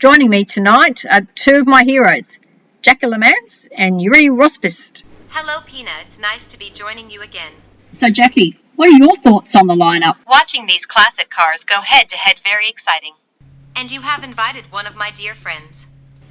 Joining me tonight are two of my heroes, Jackie Solomans and Yuri Rospist. Hello, Pina. It's nice to be joining you again. So, Jackie, what are your thoughts on the lineup? Watching these classic cars go head-to-head very exciting. And you have invited one of my dear friends.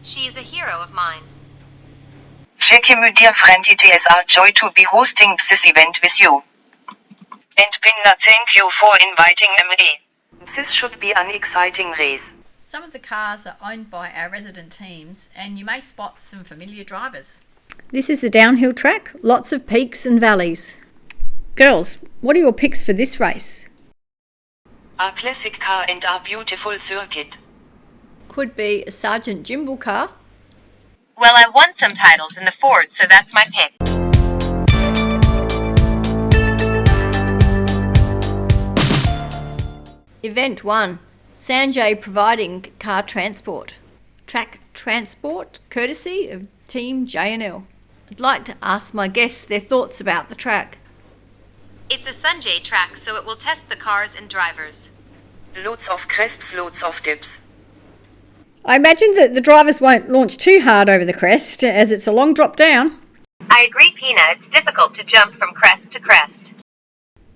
She is a hero of mine. Jackie, my dear friend, it is a joy to be hosting this event with you. And Pina, thank you for inviting me. This should be an exciting race. Some of the cars are owned by our resident teams, and you may spot some familiar drivers. This is the downhill track, lots of peaks and valleys. Girls, what are your picks for this race? A classic car and a beautiful circuit. Could be a Sergeant Jimble car. Well, I won some titles in the Ford, so that's my pick. Event 1. SanJay providing car transport. Track transport, courtesy of Team J&L. I'd like to ask my guests their thoughts about the track. It's a SanJay track, so it will test the cars and drivers. Loads of crests, loads of dips. I imagine that the drivers won't launch too hard over the crest, as it's a long drop down. I agree, Pina. It's difficult to jump from crest to crest.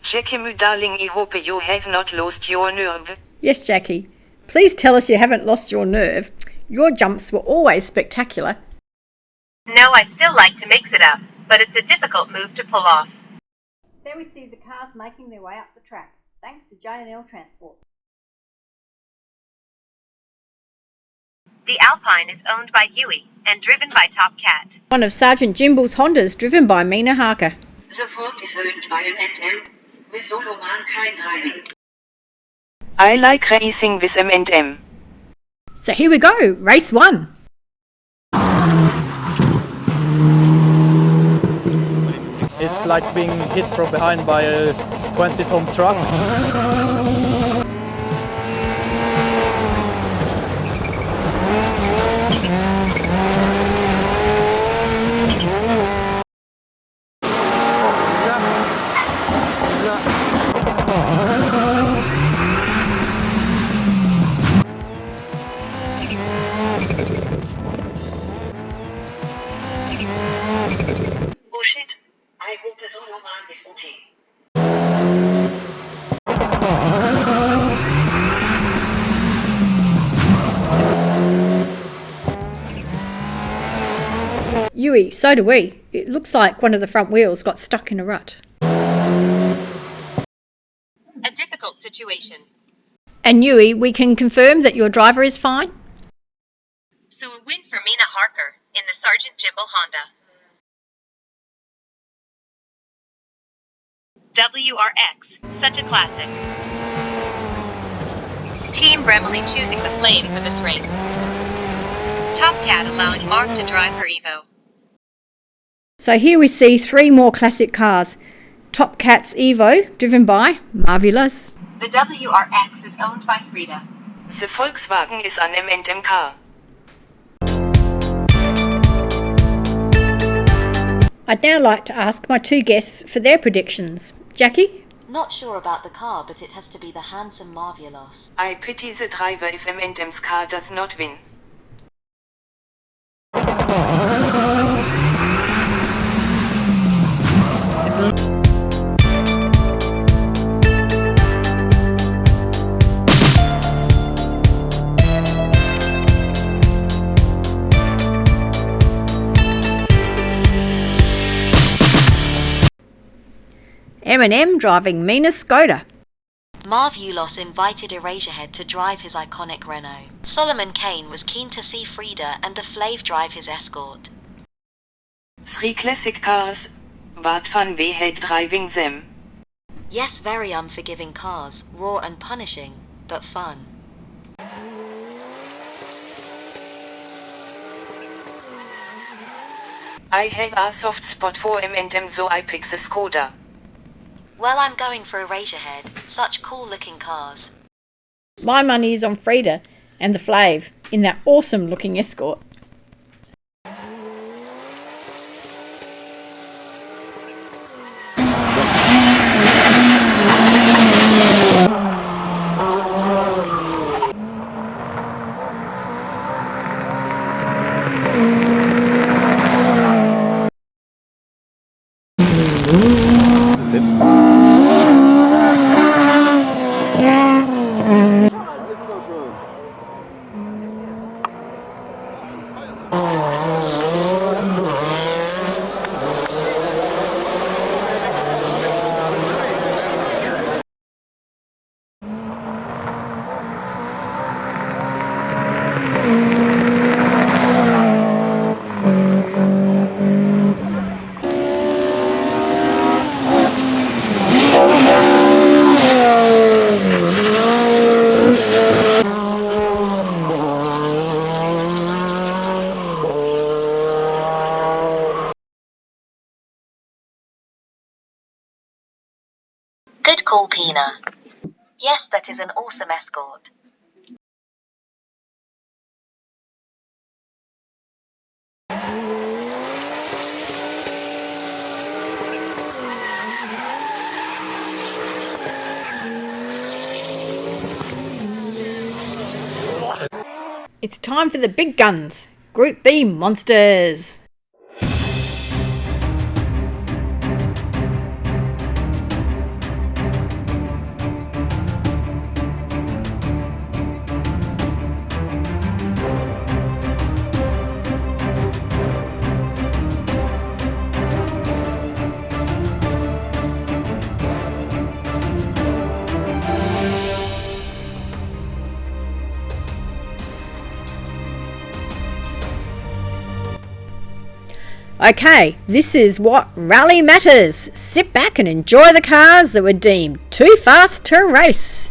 Jackie, my darling, I hope you have not lost your nerve. Yes, Jackie. Please tell us you haven't lost your nerve. Your jumps were always spectacular. No, I still like to mix it up, but it's a difficult move to pull off. There we see the cars making their way up the track, thanks to J&L Transport. The Alpine is owned by Yui and driven by Top Cat. One of Sergeant Jimble's Hondas, driven by Mina Harker. The Ford is owned by M&M, with Solomans car driving. I like racing with M&M. So here we go, race 1. It's like being hit from behind by a 20-ton truck. Oh shit, I hope Solomans is okay. Yui, so do we. It looks like one of the front wheels got stuck in a rut. A difficult situation. And Yui, we can confirm that your driver is fine? So a win for Mina Harker in the Sergeant Jimble Honda. WRX, such a classic. Team Bremley choosing the Flav for this race. Top Cat allowing Mark to drive her Evo. So here we see 3 more classic cars. Top Cat's Evo, driven by Marvelous. The WRX is owned by Frida. The Volkswagen is an M&M car. I'd now like to ask my 2 guests for their predictions. Jackie? Not sure about the car, but it has to be the handsome Marvelous. I pity the driver if M&M's car does not win. M&M driving Mina Skoda. Marvelous invited Erasurehead to drive his iconic Renault. Solomon Kane was keen to see Frida and the Flav drive his Escort. 3 classic cars, but fun we had driving them. Yes, very unforgiving cars, raw and punishing, but fun. I have a soft spot for M&M, so I pick the Skoda. Well, I'm going for Erasurehead. Such cool looking cars. My money is on Frida and the Flav in that awesome looking Escort. call Pina. Yes, that is an awesome escort. It's time for the big guns. Group B monsters. Okay, this is what rally matters. Sit back and enjoy the cars that were deemed too fast to race.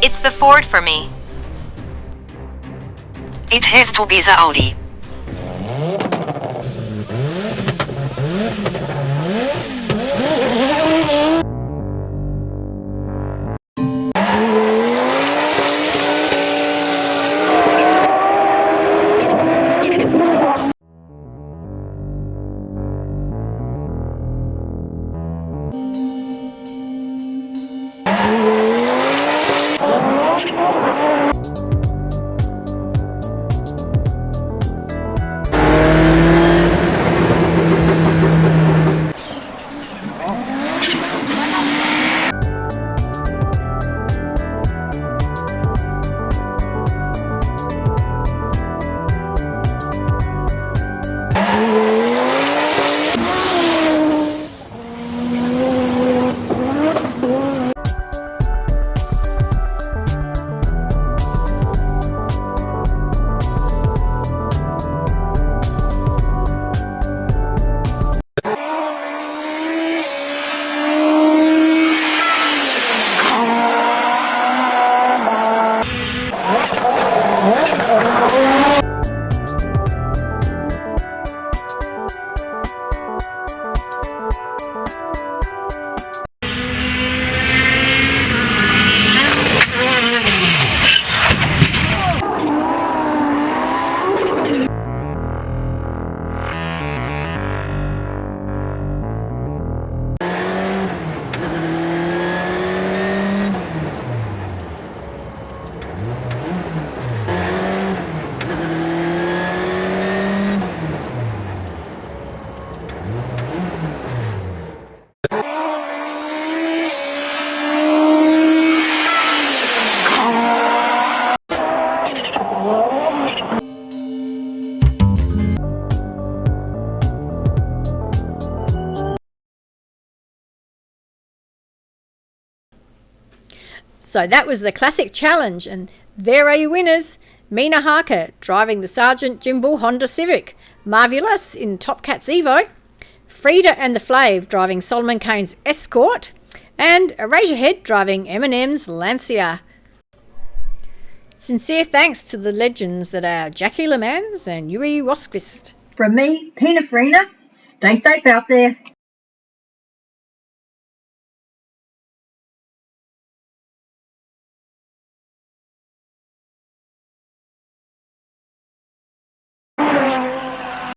It's the Ford for me. It has to be the Audi. So that was the classic challenge, and there are your winners. Mina Harker driving the Sergeant Jimble Honda Civic, Marvelous in Top Cat's Evo, Frida and The Flav driving Solomon Kane's Escort, and Erasurehead driving M&M's Lancia. Sincere thanks to the legends that are Jackie LeMans and Yuri Rosquist. From me, Pina Farina, stay safe out there.